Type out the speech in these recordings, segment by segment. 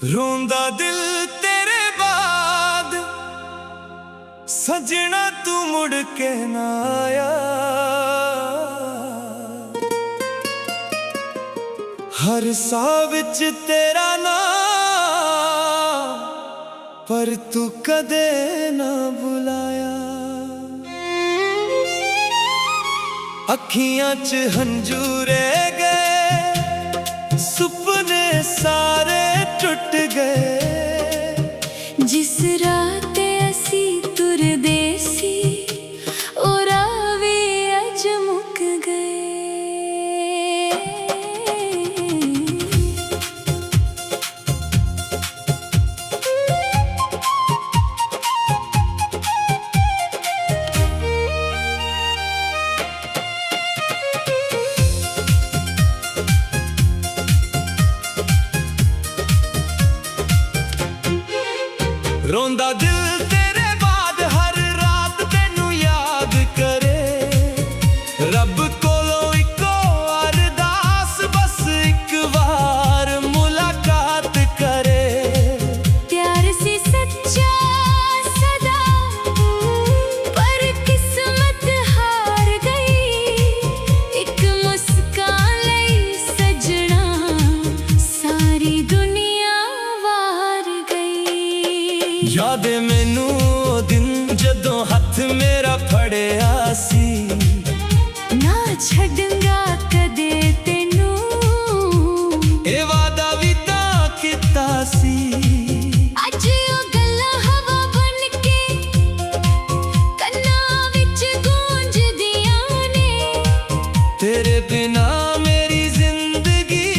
रोंदा दिल तेरे बाद सजना तू मुड़ के ना आया। हर साह विच तेरा नाम पर तू कदे ना बुलाया। अखियां च हंजू रह गए, सुपने सारे टुट गए। जिस रात असी तुरदे सी ओ रावे अज मुक गए। रोंदा दिल तेरे बाद हर रात तेनू याद करे। रब कोलों इको अरदास बस एक बार मुलाकात करे। प्यार से सच्चा सदा पर किस्मत हार गई। एक मुस्कान लई सजना सारी दुनिया वार गई। याद मैनू ओ दिन जदों हथ मेरा फड़िया सी। ना छड्डूंगा कदे तेनू ए वादा भी तां कीता सी। अज ओ गल्लां हवा बन के कन्नां विच गूंजदियां ने। तेरे बिना मेरी जिंदगी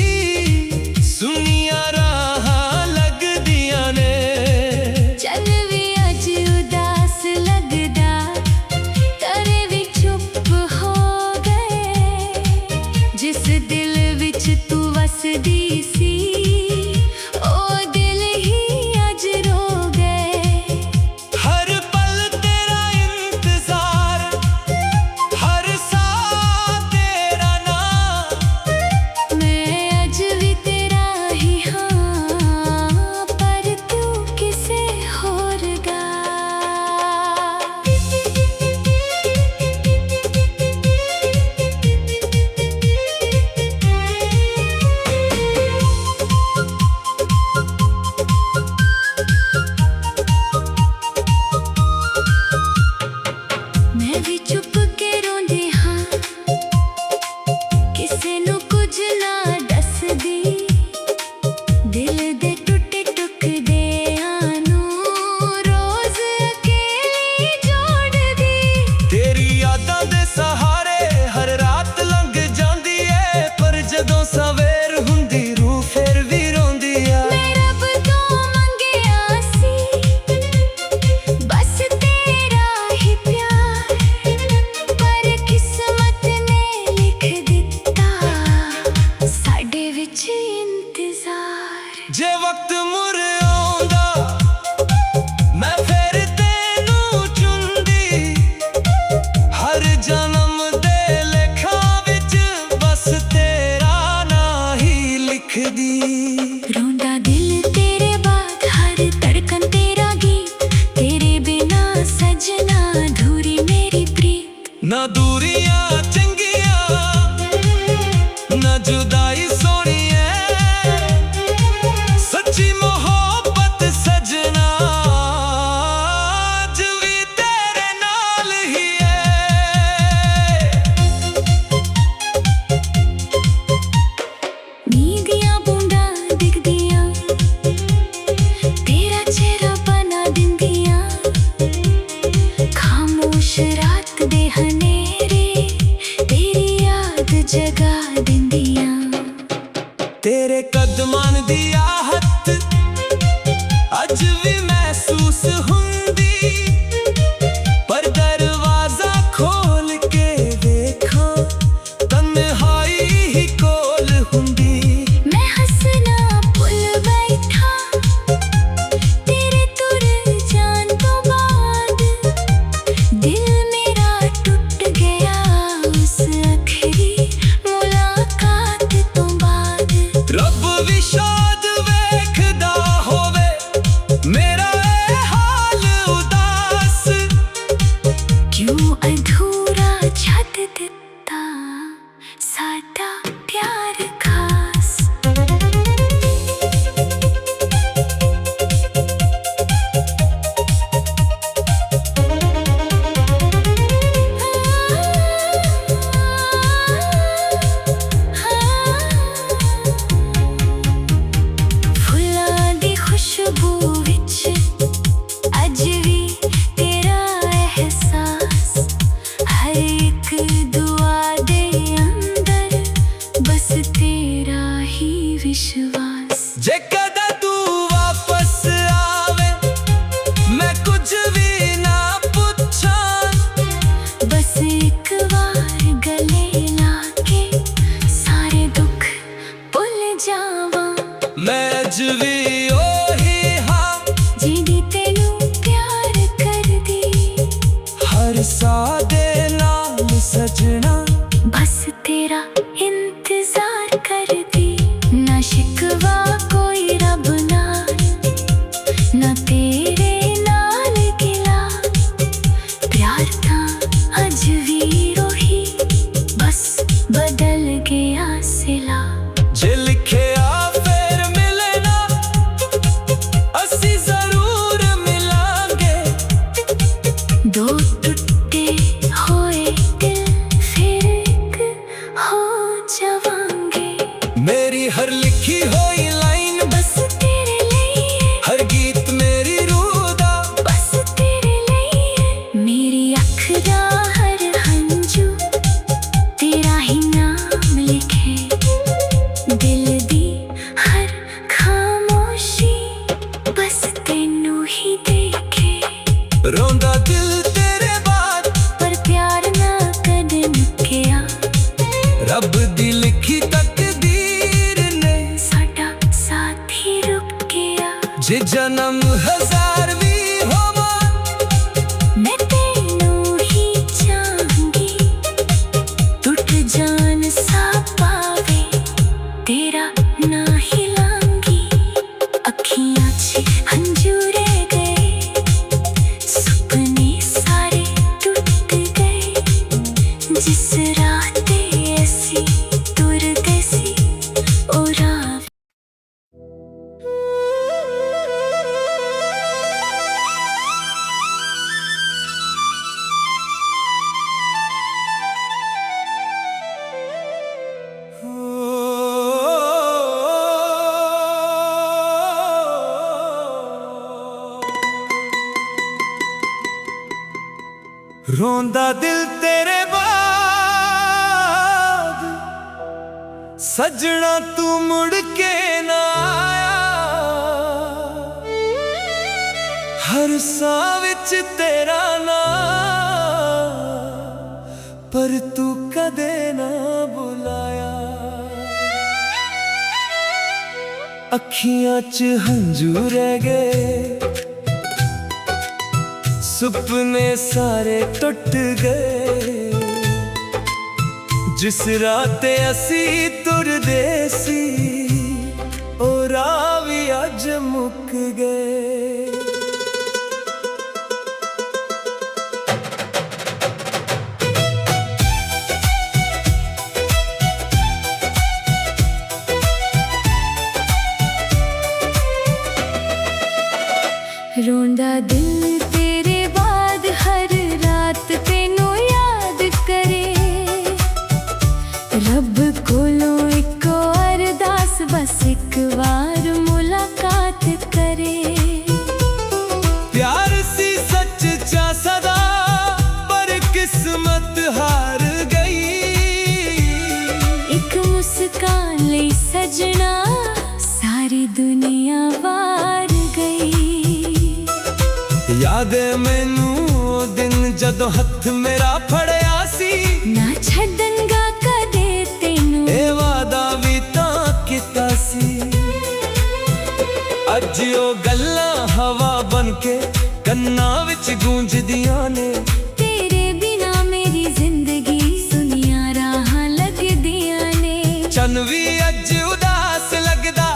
सुनिया राहां लगदियां ने। चल वी अज उदास लगदा करे भी चुप हो गए। जिस दिल विच तू वसदी सी ओ दिल ही अज रो गए। हर पल तेरा इंतजार, हर साह तेरा नाम। मैं अज भी तेरा ही हाँ पर तू किसे होर गा। मैं भी चुप के रोंदी हाँ किसे नू कुछ ना दसदी। दिल दे टुटे टुकदे आनू रोज अकेली जोड़दी। तेरी यादां दे सहारे हर रात लंघ जांदी ऐ। पर जदों सवेर हुंदी रूह फिर भी रोंदी आ। मैं रब तो मंगिया सी बस तेरा ही प्यार। पर किस्मत ने लिख दिता साडे विच इंतजार। जे वक्त मुड़ आउंदा मैं फिर तेनू चुनदी। हर जन्म दे लेखां विच बस तेरा नां ही लिखदी। रोंदा दिल तेरे बाद हर धड़कन तेरा गीत। तेरे बिना सजना अधूरी मेरी प्रीत। ना दूरियां चंगियां ना जुदाई सोहनी ऐ। सच्ची मोहब्बत सजना अज भी तेरे नाल ही है। नींद दियां बूंदां दिखदियां तेरा चेहरा बना दिंदियां। खामोश रात दे हनेरे तेरी याद जगा दिंदियां। तेरे कदमां दी आहट अज भी महसूस हुंदी। पर दरवाजा खोल के देखा तन्हाई ही कोल हुंदी। मैं हंसना भुल बैठा तेरे तुर जान तो बाद। दिल मेरा टूट गया उस आखिरी मुलाकात तो बाद। रब भी शाद वेखदा ਜੇ ਕਦੇ ਤੂੰ ਵਾਪਸ ਆਵੇ ਮੈਂ ਕੁਝ ਵੀ ਨਾ ਪੁੱਛਾਂ बस एक बार गले लाके सारे दुख भुल जावा मैं अज भी ओही हाँ जिहड़ी तेनू प्यार करदी हर साह दे नाल सजना बस तेरा इंतजार करदी ना शिकवा कोई रब नाल ना तेरे नाल गिला प्यार था अज भी रोही बस बदल गया सिला जे लिखिया फिर मिलना असी जरूर मिलांगे दो टूटे होए दिल फिर एक हो जावांगे मेरी हर लिखी हुई लाइन बस तेरे लिए हर गीत मेरी रूह दा बस तेरे लिए मेरी अख दा हर हंजू तेरा ही नाम लिखे दिल दी हर खामोशी बस तेनू ही देखे रोंदा दिल तेरे बाद पर प्यार ना कदे मुक्या रब दी लिखी तकदीर ने साडा साथ ही रुक गया जे जन्म हजार भी होवा मैं तेनू ही चाहूंगी टूट जान सा पावे तेरा ना हिलांगी अखियां च हंजू रह गए सपने सारे टूट गए जिस राते ऐसी तुरदे सी ओ रात रोंदा दिल तेरे बाद सजना तू मुड़ के ना आया हर साह विच तेरा नाम पर तू कदे ना बुलाया अखियां च हंजू रह गए सुपने सारे टुट गए जिस राते असी तुरदे सी ओ राह भी अज मुक गए रोंदा दिल तेरे बाद हर रात तेनू याद करे रब कोलों एक अरदास बस एक बार मुलाकात करे प्यार सी सच चा सदा पर किस्मत हार गई एक मुस्कान लई सजना सारी दुनिया वार गई याद है मैनू ओ दिन जदों हथ मेरा फड़िया सी ना छड्डनगा कदे तेनू ए वादा भी तां कीता सी अज ओ गल्लां हवा बन के कन्नां विच गूंजदियां ने तेरे बिना मेरी जिंदगी सुनिया राहां लगदियां ने चन भी अज उदास लगदा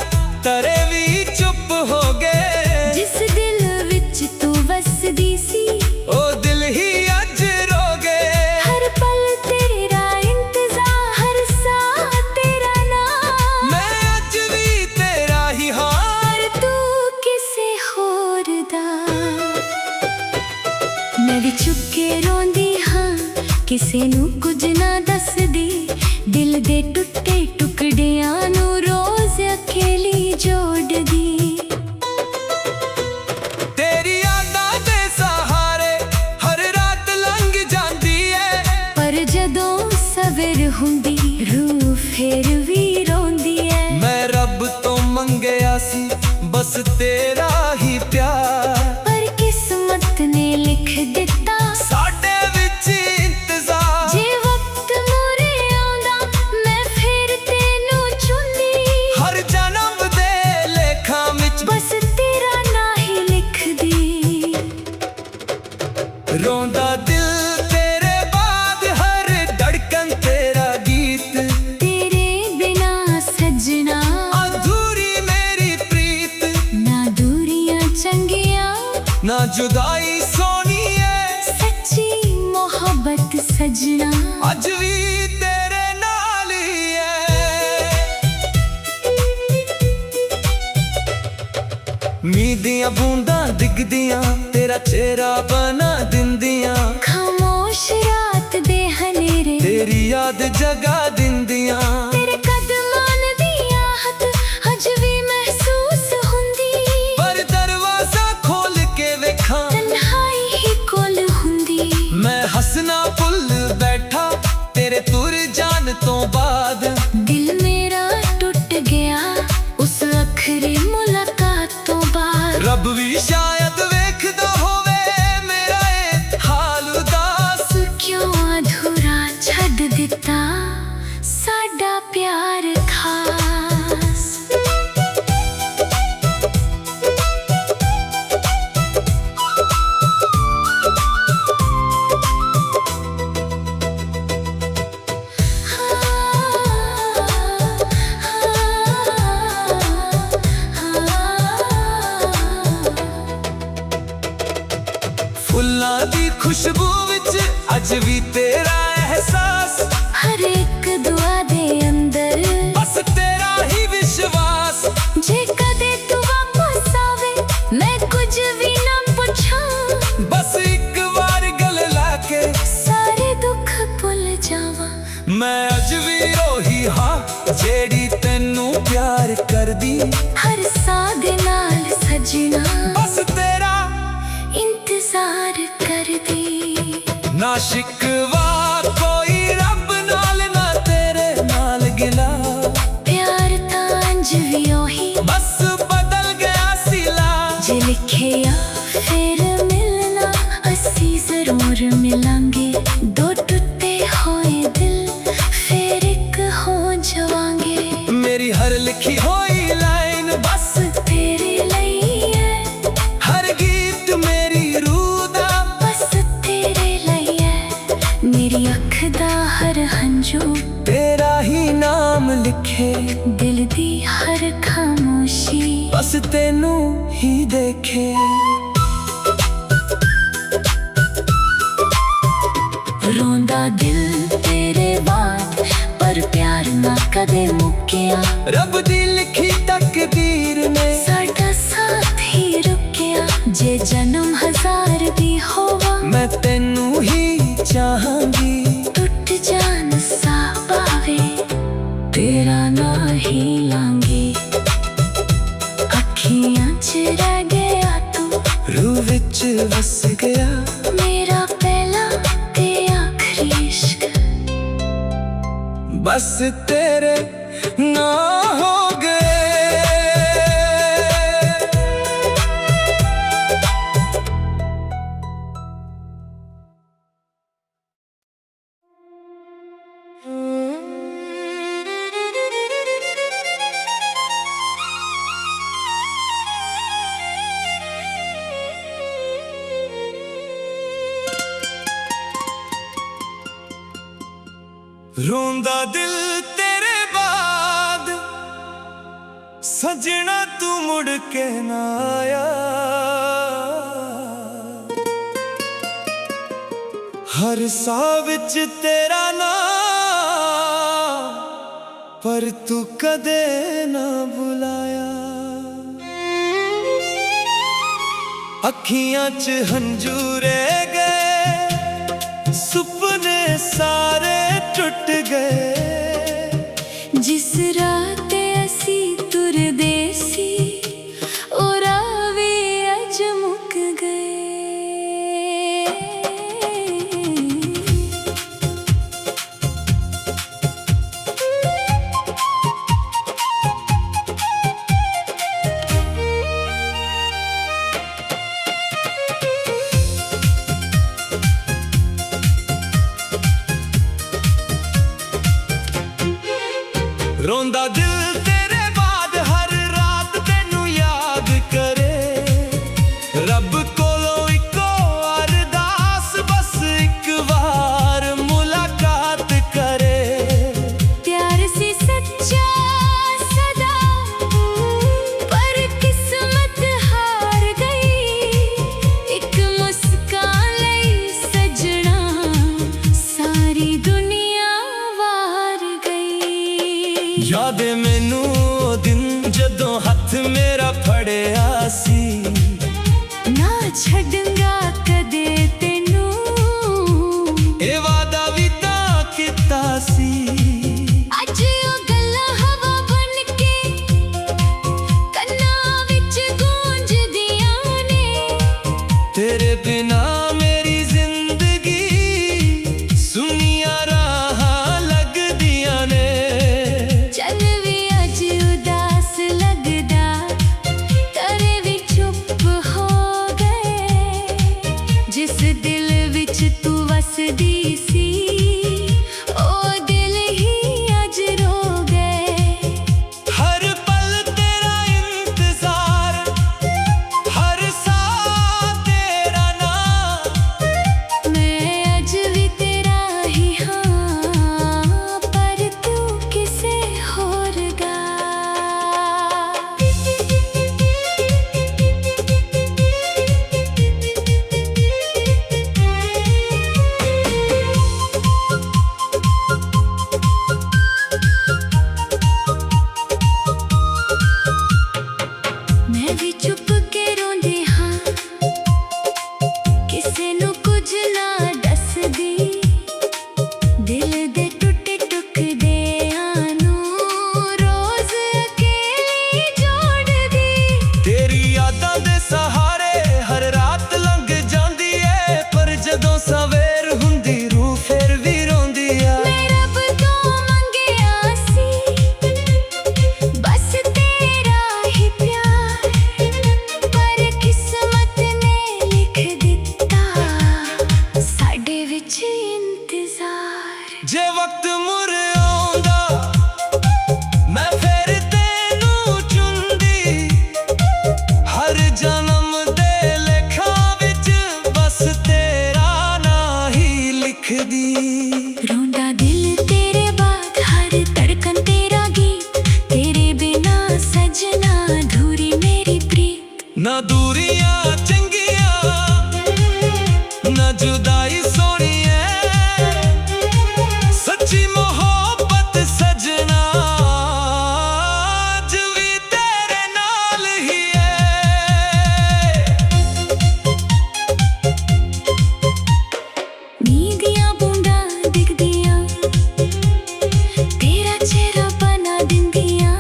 तरे भी चुप हो गए जिस दिल विच तू वसदी सी ओ दिल ही अज रो गए हर पल तेरा इंतजार हर साह तेरा नाम मैं अज भी तेरा ही हां पर तू किसे होर दा मैं भी चुप के रोंदी हां किसे नू कुछ ना दसदी दिल दे टुटे टुकड़ियां नू रोज अकेली जोड़दी तेरी यादां दे सहारे हर रात लंघ जांदी है पर जदों सवेर हुंदी रूह फिर भी रोंदी है मैं रब तो मंगिया बस तेरा ही प्यार। पर किस्मत ने लिख दिता साडे विच इंतजार। जे वक्त मोरे आंदा मैं फिर तेनू चुंदी। हर जन्म दे लेखां विच बस तेरा ना ही लिख दी। रोंदा दिल तेरे बाद हर धड़कन तेरा गीत। तेरे बिना सजना अधूरी मेरी प्रीत। ना दूरियां चंगियां ना जुदाई सोनी है। सच्ची मोहब्बत सजना अज भी तेरे नाल ही है। मींह दियां बूंदां डिगदियां तेरा चेहरा बना दिंदियां। खामोश रात दे हनेरे तेरी याद जगा दिंदियां। तेरे कदमां दी आहट अज भी महसूस हुंदी। पर दरवाजा खोल के वेखां तन्हाई ही कोल हुंदी। मैं हंसना भुल बैठा तेरे तुर जान तो बाद। दिल मेरा टूट गया उस आखरी मुलाकात तो बाद। रब भी शायद वेखदा होवे मेरा ए हाल उदास। क्यों अधूरा छड्ड दिता साडा प्यार खास। फुल्लां दी खुशबू विच अज भी तेरा एहसास। हर एक दुआ दे अंदर बस तेरा ही विश्वास। जे कदे तू वापस आवे मैं कुछ भी ना पूछां। बस एक बार गल लाके सारे दुख भुल जावां। मैं अज भी रोही हां जेड़ी तैनू प्यार करदी। हर साह दे नाल सजना बस तेरा इंतजार कर दी। ना शिकवा कोई रब नाल ना तेरे नाल गिला। प्यार तां अंज भी ओही बस बदल गया सिला। जे लिखिया फिर मिलना असी जरूर मिलांगे। दो टूटे होए दिल फिर एक हो जावांगे। मेरी हर लिखी होई लाइन बस तेरे लिए है हर गीत मेरी रूह दा। बस तेरे लिए मेरी अख दा हर हंजू तेरा ही नाम लिखे। दिल दी हर खामोशी बस तेनू ही देखे। रोंदा दिल तेरे बाद पर प्यार ना कदे मुक्किया। रब दी लिखी तकदीर ने साडा साथ ही रुकिया। जे जन्म हजार भी होवा मैं तेनू ही चाहांगी। टूट जान सा पावे तेरा ना ही लांगी। अखियां च रह गया तू रूह विच वस गया। मेरा पहला ते आखरी इश्क बस तेरे ना हो गए। रोंदा दिल तेरे बाद सजना तू मुड़ के ना आया। हर साह विच तेरा नाम पर तू कदे ना बुलाया। अखियां च हंजू रह गए सुपने सारे टुट गए। जिस रात असी तुरदे सी ओ रावे अज मुक गए। ਹੱਥ ਮੇਰਾ ਫੜਿਆ ਸੀ। ਨਾ ਛੱਡਾਂਗਾ ਕਦੇ ਤੈਨੂੰ, ਇਹ ਵਾਦਾ ਵੀ ਤਾਂ ਕੀਤਾ ਸੀ। ਅੱਜ ਉਹ ਗੱਲਾਂ ਹਵਾ ਬਣ ਕੇ ਕੰਨਾਂ ਵਿੱਚ ਗੂੰਜਦੀਆਂ ਨੇ। ਤੇਰੇ ਬਿਨਾ ਮੇਰੀ ਜ਼ਿੰਦਗੀ ਸੁਨੀਆਂ ਰਾਹਾਂ ਲੱਗਦੀਆਂ ਨੇ। ਚੱਲ ਵੀ ਅੱਜ ਉਦਾਸ ਲੱਗਦਾ, ਤੇਰੇ ਵੀ ਚੁੱਪ ਹੋ ਗਏ। ਜਿਸ ਦਿਲ ਵਿੱਚ ਤੂੰ ਵਸਦੀ ਸੀ, ਉਹ ਦਿਲ ਹੀ ਅੱਜ ਰੋ ਗਏ। ਹਰ ਪਲ ਤੇਰਾ ਇੰਤਜ਼ਾਰ, ਹਰ ਸਾਹ ਤੇਰਾ ਨਾਂ। ਮੈਂ ਅੱਜ ਵੀ ਤੇਰਾ ਹੀ ਹਾਂ, ਪਰ ਤੂੰ ਕਿਸੇ ਹੋਰ ਦਾ। ਮੈਂ ਵੀ ਚੁੱਪ ਕੇ ਰੋਂਦੀ ਹਾਂ, ਕਿਸੇ ਨੂੰ ਕੁਝ ਨਾ ਦੱਸਦੀ। ਦਿਲ ਦੇ ਟੁੱਟੇ ਟੁਕੜਿਆਂ ਨੂੰ ਰੋਜ਼ ਅਕੇਲੀ ਜੋੜਦੀ। ਤੇਰੀ ਯਾਦਾਂ ਦੇ ਸਹਾਰੇ ਹਰ ਰਾਤ ਲੰਘ ਜਾਂਦੀ ਏ, ਪਰ ਜਦੋਂ ਸਵੇਰ ਹੁੰਦੀ ਰੂਹ ਫਿਰ ਵੀ ਰੋਂਦੀ ਆ। ਮੈਂ ਰੱਬ ਤੋਂ ਮੰਗਿਆ ਸੀ ਬਸ ਤੇਰਾ ਹੀ ਪਿਆਰ, ਪਰ ਕਿਸਮਤ ਨੇ ਲਿਖ ਦਿੱਤਾ ਸਾਡੇ ਵਿੱਚ ਇੰਤਜ਼ਾਰ। ਜੇ ਵਕਤ ਮੁੜ ਆਉਂਦਾ ਮੈਂ ਫਿਰ ਤੈਨੂੰ ਚੁੰਦੀ, ਹਰ ਜਨਮ ਦੇ ਲੇਖਾਂ ਵਿੱਚ ਬਸ ਤੇਰਾ ਨਾਂ ਹੀ ਲਿਖਦੀ। ਰੋਂਦਾ ਦਿਲ ਤੇਰੇ ਬਾਅਦ, ਹਰ ਧੜਕਨ ਤੇਰਾ ਗੀਤ। ਤੇਰੇ ਬਿਨਾ ਸਜਣਾ ਅਧੂਰੀ ਮੇਰੀ ਪ੍ਰੀਤ। ਨਾ ਦੂਰੀਆਂ ਚੰਗੀਆਂ ਨਾ ਜੁਦਾਈ ਸੋਹਣੀ ਐ, ਸੱਚੀ ਮੁਹੱਬਤ ਸਜਣਾ ਅੱਜ ਵੀ ਤੇਰੇ ਨਾਲ ਹੀ ਐ। ਮੀਂਹ ਦੀਆਂ ਬੂੰਦਾਂ ਡਿੱਗਦੀਆਂ, ਤੇਰਾ ਚਿਹਰਾ ਬਣਾ ਦਿੰਦੀਆਂ।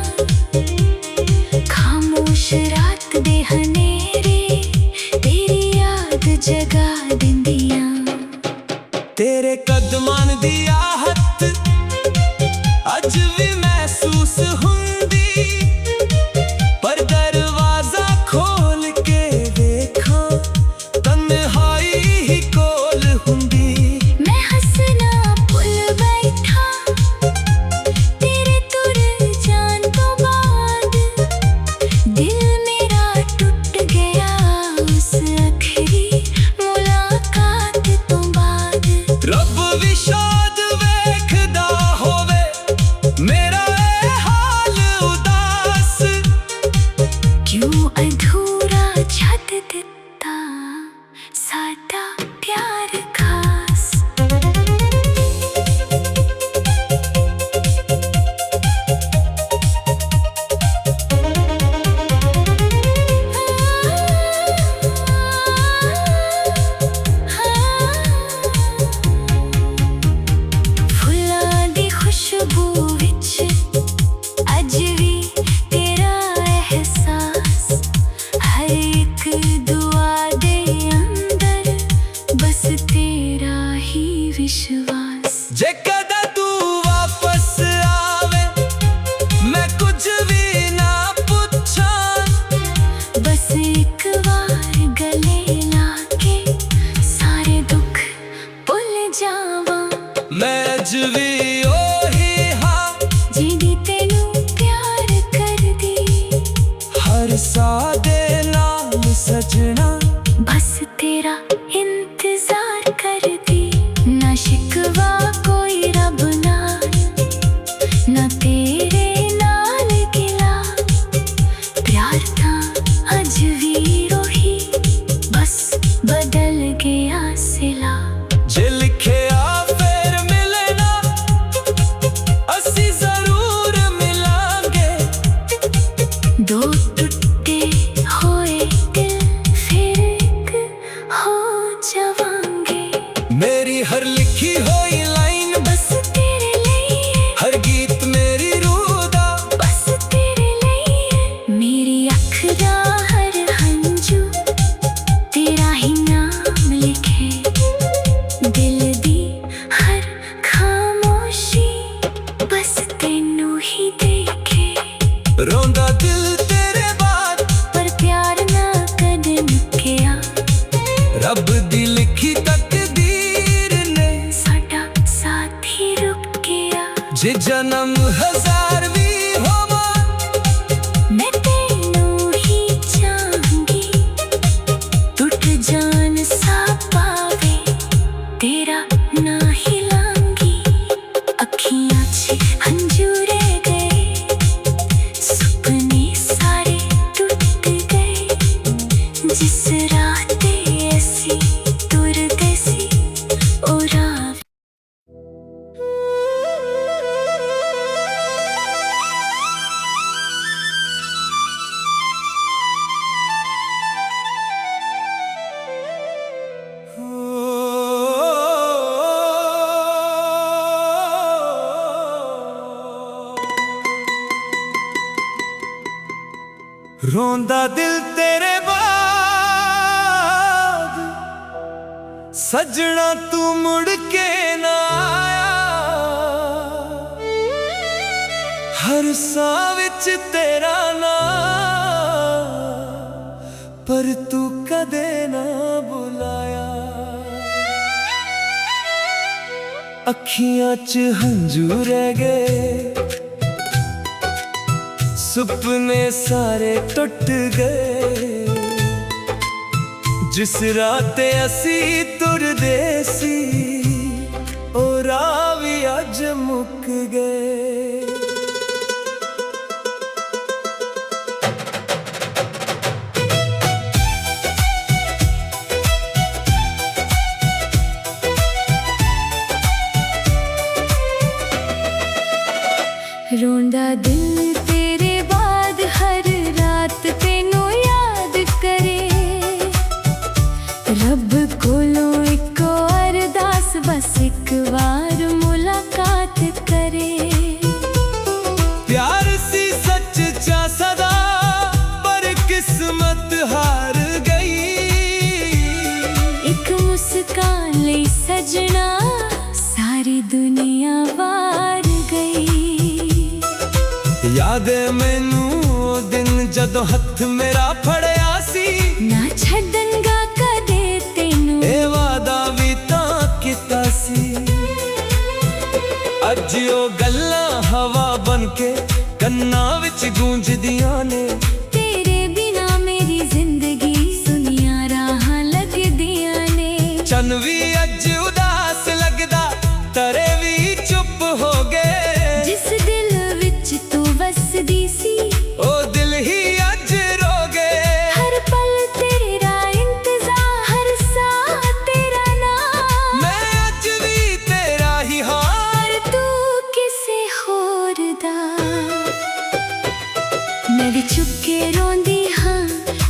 ਖਾਮੋਸ਼ ਰਾਤ ਦੇ ਹਨੇਰੇ ਤੇਰੀ ਯਾਦ ਜਗਾ ਦਿੰਦੀਆਂ। ਤੇਰੇ ਕਦਮਾਂ ਦੀ ਆਹਟ ਅੱਜ ਵੀ ਮਹਿਸੂਸ ਹੁੰਦੀ, ਪਰ ਦਰਵਾਜ਼ਾ ਖੋਲ ਕੇ ਵੇਖਾਂ ਤਨਹਾਈ ਹੀ ਕੋਲ ਹੁੰਦੀ। ਮੈਂ ਹੱਸਣਾ ਭੁੱਲ ਬੈਠਾ ਤੇਰੇ ਤੁਰ ਜਾਣ ਤੋਂ ਬਾਅਦ। ਦਿਲ ਮੇਰਾ ਟੁੱਟ ਗਿਆ ਉਸ ਆਖਰੀ ਮੁਲਾਕਾਤ ਤੋਂ ਬਾਅਦ। ਰੱਬ ਵੀ ਸ਼ਾਇਦ ਵੇਖਦਾ ਹੋਵੇ ਮੇਰਾ ਇਹ ਹਾਲ ਉਦਾਸ, ਕਿਉਂ ਅਧੂਰਾ ਛੱਡ ਦਿੱਤਾ ਸਾਡਾ ਪਿਆਰ ਖਾਸ। ਫੁੱਲਾਂ ਦੀ ਖੁਸ਼ਬੂ ਵਿੱਚ ਅੱਜ ਵੀ ਤੇਰਾ ਅਹਿਸਾਸ। ਹਰ ਇੱਕ ਦੁਆ ਦੇ ਅੰਦਰ ਬਸ ਤੇਰਾ ਹੀ ਵਿਸ਼ਵਾਸ। ਜੇ ਕਦੇ ਤੂੰ ਵਾਪਸ ਆਵੇ ਮੈਂ ਕੁਝ ਵੀ ਨਾ ਪੁੱਛਾਂ, ਬਸ ਇੱਕ ਵਾਰ ਗਲੇ ਲਾ ਕੇ ਸਾਰੇ ਦੁੱਖ ਭੁੱਲ ਜਾਵਾਂ। ਮੈਂ ਅੱਜ ਵੀ ਉਹੀ ਹਾਂ ਜਿਹਦੀ ਤੈਨੂੰ ਪਿਆਰ ਕਰਦੀ। ਹਰ ਸਾਹ ਦੇ ਨਾਲ ਸਜਣਾ ਬਸ ਤੇਰਾ ਇੰਤਜ਼ਾਰ ਕਰਦੀ। ਨਾ ਸ਼ਿਕਵਾ ਕੋਈ ਰੱਬ ਨਾਲ, ਨਾ ਤੇਰੇ ਨਾਲ ਗਿਲਾ। ਪਿਆਰ ਤਾਂ ਅੱਜ ਵੀ ਰੋਹੀ, ਬਸ ਬਦਲ ਗਿਆ ਸਿਲਾ। ਜੇ ਲਿਖਿਆ ਫਿਰ ਮਿਲਣਾ ਅਸੀਂ ਜ਼ਰੂਰ ਮਿਲਾਂਗੇ। ਦੋ टूटे होए दिल फिर एक हो जावांगे। मेरी हर लिखी हुई लाइन बस तेरे लिए, हर गीत मेरी रूह दा बस तेरे लिए। मेरी अख दा हर हंजू तेरा ही नाम लिखे, दिल दी हर खामोशी बस तेनू ही देखे। रोंदा दिल तेरे बाद पर प्यार ना कदे मुक्या, रब दी लिखी तकदीर ने साडा साथ ही रुक गया। जे जन्म हजार भी होवा मैं तेनू ही चाहूंगी, टूट जान सा पावे तेरा ना हिलांगी। अखियां च हंजू रह गए, सपने सारे टूट गए। जिस रात ऐसी तुरदे सी ओ रात। रोंदा दिल तेरे बाद सजना तू मुड़ के ना आया। हर साह विच तेरा नाम पर तू कदे ना बुलाया। अखियां च हंजू रह गए, सुपने सारे टुट गए। जिस रात असी तुरदे सी ओ राह भी अज मुक गए। रोंदा दिल तेरे बाद हर रात तेनू याद करे। रब कोलों इक अरदास बस एक बार मुलाकात करे। प्यार सी सच चा सदा पर किस्मत हार गई। एक मुस्कान लई सजना सारी दुनिया वार गई। याद है मैनू ओ दिन जदों हथ मेरा फड़िया सी, ना छड्डनगा कदे तेनू ए वादा भी तां कीता सी। अज ओ गल्लां हवा बन के कन्नां विच गूंजदियां ने। तेरे बिना मेरी जिंदगी सुनिया राहां लगदियां ने। चन भी अज उदास लगदा, तरे भी चुप हो गए। जिस दिल विच तू वसदी सी ओ दिल ही अज रो गए। हर पल तेरा इंतजार, हर साह तेरा नाम। मैं अज भी तेरा ही हां, पर तू किसे होर दा। मैं भी चुप के रोंदी हां,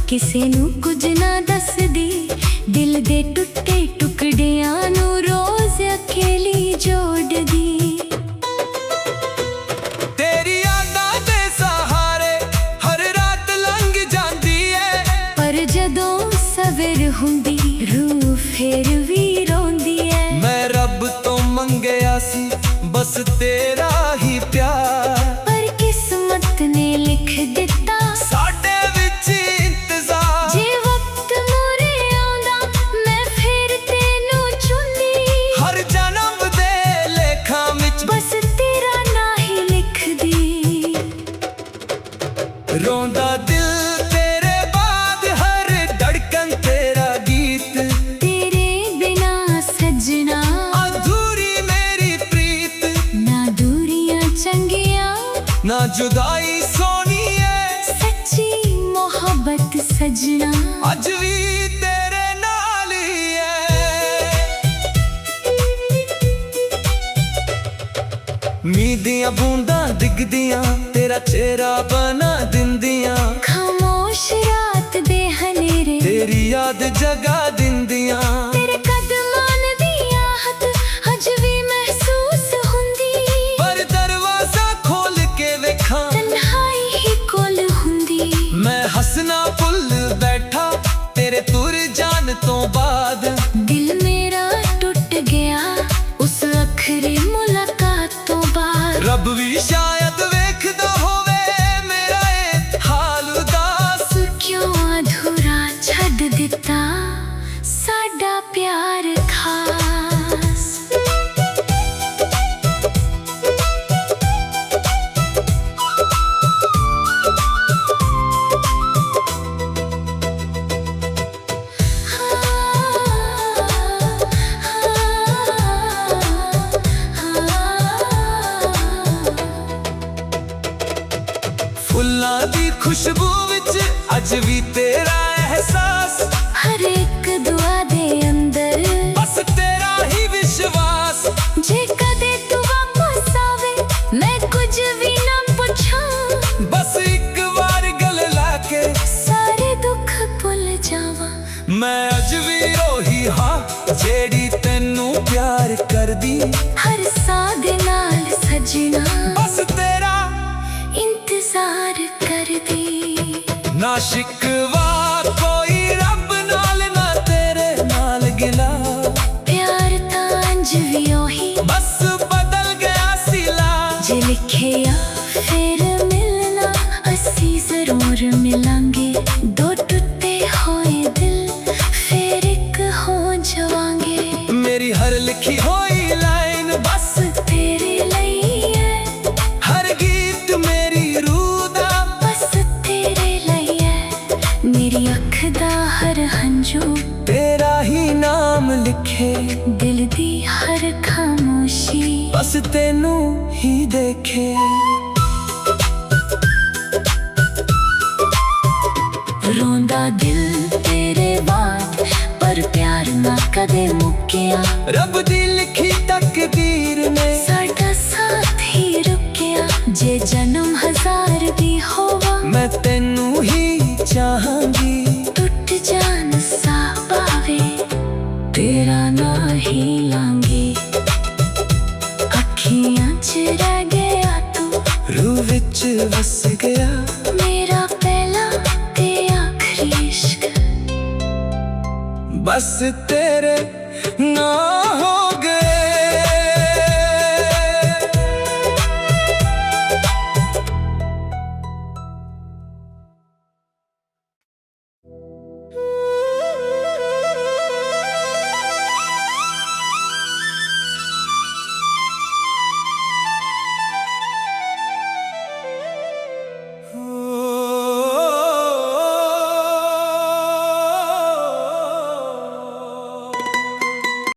किसे नू कुछ ना दसदी। दिल दे टुटे टुकड़ियां नू रोज अकेली जोड़दी। तेरी यादां दे सहारे हर रात लंघ जांदी है। पर जदों सवेर हुंदी रूह फिर भी रोंदी है। मैं रब तो मंगया सी बस तेरा ही प्यार, पर किस्मत ने लिख दिता साडे विच इंतजार। जे वक्त मोरे आंदा मैं फिर तेनू चुंदी। हर जन्म दे लेखां विच बस तेरा ना ही लिख दी। रोंदा दिल तेरे बाद हर धड़कन तेरा गीत। तेरे बिना सजना अधूरी मेरी प्रीत, ना दूरियां चंगियां ना जुदाई सोनी है। सच्ची मोहब्बत सजना अज भी तेरे नाल ही है। मीं दियां बूंदां डिगदियां तेरा चेहरा बना दिंदियां। ਹੱਸਣਾ ਭੁੱਲ ਬੈਠਾ ਤੇਰੇ ਤੁਰ ਜਾਣ ਤੋਂ ਬਾਅਦ। ਦਿਲ ਮੇਰਾ ਟੁੱਟ ਗਿਆ ਉਸ ਆਖਰੀ ਮੁਲਾਕਾਤ ਤੋਂ ਬਾਅਦ। ਰੱਬ ਵੀ ਸ਼ਾਇਦ ਵੇਖਦਾ ਹੋਵੇ ਮੇਰਾ ਇਹ ਹਾਲ ਉਦਾਸ। ਕਿਉਂ ਅਧੂਰਾ ਛੱਡ ਦਿੱਤਾ ਸਾਡਾ ਪਿਆਰ ਖਾਸ। ਫੁੱਲਾਂ ਦੀ ਖੁਸ਼ਬੂ ਵਿੱਚ ਅੱਜ ਵੀ ਤੇਰਾ ਅਹਿਸਾਸ। ਹਰ ਇੱਕ ਦੁਆ ਦੇ ਅੰਦਰ ਬਸ ਤੇਰਾ ਹੀ ਵਿਸ਼ਵਾਸ। ਜੇ ਕਦੇ ਤੂੰ ਵਾਪਸ ਆਵੇ ਮੈਂ ਕੁਝ ਵੀ ਨਾ ਪੁੱਛਾਂ। ਬਸ ਇੱਕ ਵਾਰ ਗਲ ਲਾ ਕੇ ਸਾਰੇ ਦੁੱਖ ਭੁੱਲ ਜਾਵਾਂ। ਮੈਂ ਅੱਜ ਵੀ ਰੋਹੀ ਹਾਂ ਜਿਹੜੀ ਤੈਨੂੰ ਪਿਆਰ ਕਰਦੀ। ਹਰ ਸਾਹ ਦੇ ਨਾਲ ਸਜਣਾ ਬਸ ਤੇਰਾ ਇੰਤਜ਼ਾਰ ਕਰਦੀ। ਨਾ ਸ਼ਿਕਵਾ ਕੋਈ ਰੱਬ ਨਾਲ ਨਾ ਤੇਰੇ ਨਾਲ ਗਿਲਾ। ਪਿਆਰ ਤਾਂ ਅੰਜ ਵੀ ਉਹੀ ਬਸ ਬਦਲ ਗਿਆ ਸਿਲਾ। ਜੇ ਲਿਖਿਆ ਫਿਰ ਮਿਲਣਾ ਅਸੀਂ ਜ਼ਰੂਰ ਮਿਲਾਂਗੇ। ਦੋ ਟੁੱਟੇ ਹੋਏ ਦਿਲ ਫਿਰ ਇੱਕ ਹੋ ਜਾਵਾਂਗੇ। ਮੇਰੀ ਹਰ ਲਿਖੀ ਹੋਈ ਲਾਈਨ ਬਸ ਤੇਰੇ ਲਈ ਹੈ। ਹਰ ਗੀਤ ਮੇਰੀ ਰੂਹ ਦਾ ਬਸ ਤੇਰੇ ਲਈ ਹੈ। ਮੇਰੀ ਅੱਖ ਦਾ ਹਰ ਹੰਝੂ ਤੇਰਾ ਹੀ ਨਾਮ ਲਿਖੇ। ਦਿਲ ਦੀ ਹਰ ਖਾਮੋਸ਼ੀ ਬਸ ਤੈਨੂੰ ਹੀ ਦੇਖੇ। ਰੋਂਦਾ ਦਿਲ ਤੇਰੇ ਬਾਤ ਪਰ ਪਿਆਰ ਨਾ ਕਦੇ ਮੁੱਕਿਆ। ਰੱਬ ਦੀ ਲਿਖੀ ਤਕਦੀਰ ਨੇ ਸਾਡਾ ਸਾਥ ਹੀ ਰੁਕਿਆ। ਜੇ ਜਨਮ ਹਜ਼ਾਰ ਵੀ ਹੋਵਾ ਮੈਂ ਤੈਨੂੰ ਹੀ ਚਾਹਾਂਗੀ। ਟੁੱਟ ਜਾਣ ਸਾ ਪਾਵੇ ਤੇਰਾ ਨਾਂ ਹੀ ਲਾਂਗੀ। ਅੱਖੀਆਂ 'ਚ ਰਹਿ ਗਿਆ ਤੂੰ ਰੂਹ ਵਿੱਚ ਵਸ ਗਿਆ। ਮੇਰਾ ਪਹਿਲਾ ਤੇ ਆਖਰੀ ਇਸ਼ਕ। ਬਸ ਤੇਰੇ ਨਾ ਹੋ